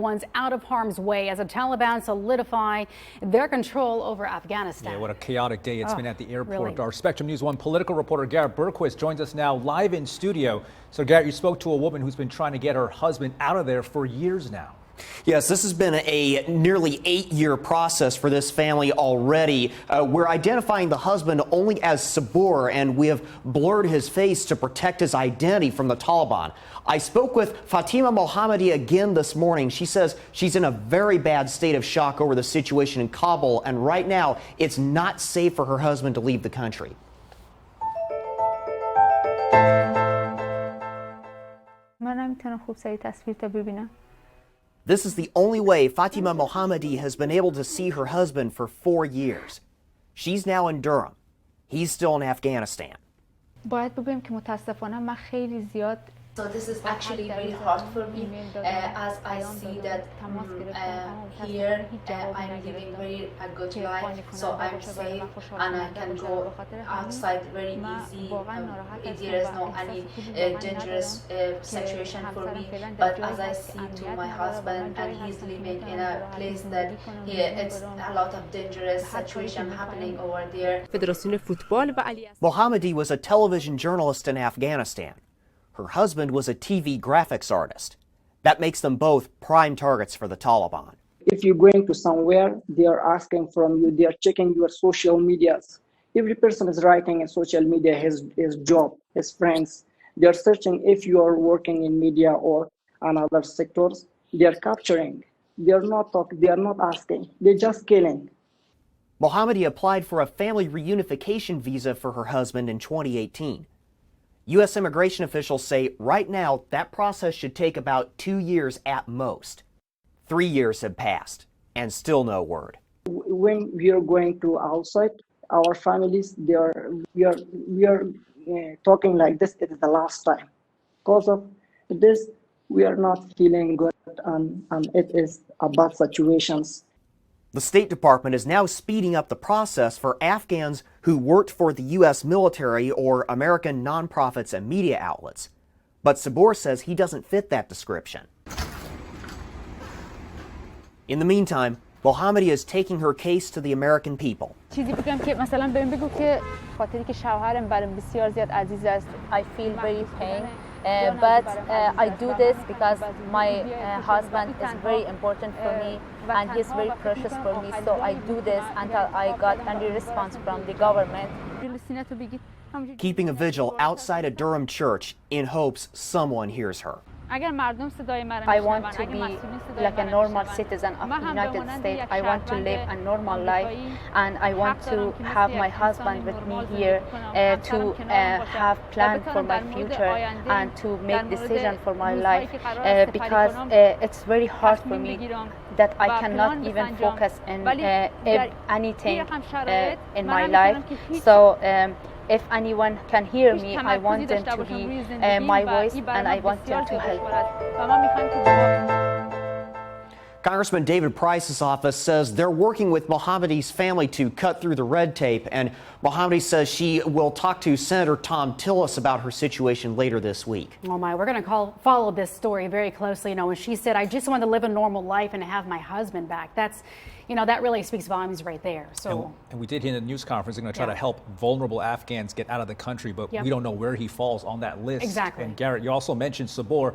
Ones out of harm's way as the Taliban solidify their control over Afghanistan. Yeah, what a chaotic day it's been at the airport. Really? Our Spectrum News 1 political reporter Garrett Berquist joins us now live in studio. So Garrett, you spoke to a woman who's been trying to get her husband out of there for years now. Yes, this has been a nearly 8-year process for this family already. We're identifying the husband only as Sabur, and we have blurred his face to protect his identity from the Taliban. I spoke with Fatima Mohammadi again this morning. She says she's in a very bad state of shock over the situation in Kabul, and right now it's not safe for her husband to leave the country. This is the only way Fatima Mohammadi has been able to see her husband for 4 years. She's now in Durham. He's still in Afghanistan. So this is actually very hard for me as I see that here I'm living very a good life, so I'm safe and I can go outside very easy. There is no any dangerous situation for me. But as I see to my husband and he's living in a place that it's a lot of dangerous situation happening over there. Mohammadi was a television journalist in Afghanistan. Her husband was a TV graphics artist. That makes them both prime targets for the Taliban. If you're going to somewhere, they are asking from you, they are checking your social medias. Every person is writing in social media his job, his friends. They are searching if you are working in media or on other sectors. They are capturing. They are not talking, they are not asking, they're just killing. Mohammadi applied for a family reunification visa for her husband in 2018. U.S. immigration officials say right now that process should take about 2 years at most. 3 years have passed, and still no word. When we are going to outside, our families, we are talking like this. It is the last time. Because of this, we are not feeling good, and it is a bad situations. The State Department is now speeding up the process for Afghans who worked for the U.S. military or American nonprofits and media outlets. But Sabur says he doesn't fit that description. In the meantime, Mohammadi is taking her case to the American people. I feel very pain, but I do this because my husband is very important for me and he's very precious for me, so I do this until I got any response from the government. Keeping a vigil outside a Durham church in hopes someone hears her. I want to be like a normal citizen of the United States. I want to live a normal life, and I want to have my husband with me here to have plans for my future and to make decisions for my life because it's very hard for me that I cannot even focus on anything in my life. So if anyone can hear me, I want them to be my voice and I want them to help. Congressman David Price's office says they're working with Mohammadi's family to cut through the red tape, and Mohammadi says she will talk to Senator Tom Tillis about her situation later this week. Oh my, we're going to follow this story very closely. You know, when she said, I just want to live a normal life and have my husband back, that's, you know, that really speaks volumes right there. So, and we did hear in the news conference they're going to try to help vulnerable Afghans get out of the country, but we don't know where he falls on that list. Exactly. And Garrett, you also mentioned Sabur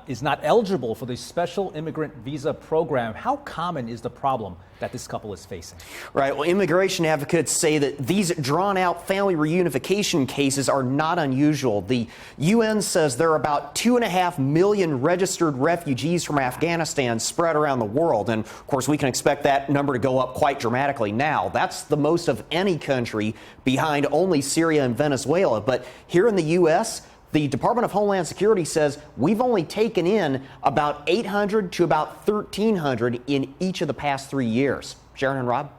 is not eligible for the special immigrant visa program. How common is the problem that this couple is facing? Right. Well, immigration advocates say that these drawn-out family reunification cases are not unusual. The UN says there are about 2.5 million registered refugees from Afghanistan spread around the world. And, of course, we can expect that number to go up quite dramatically now. That's the most of any country, behind only Syria and Venezuela. But here in the U.S., the Department of Homeland Security says we've only taken in about 800 to about 1,300 in each of the past 3 years. Sharon and Rob?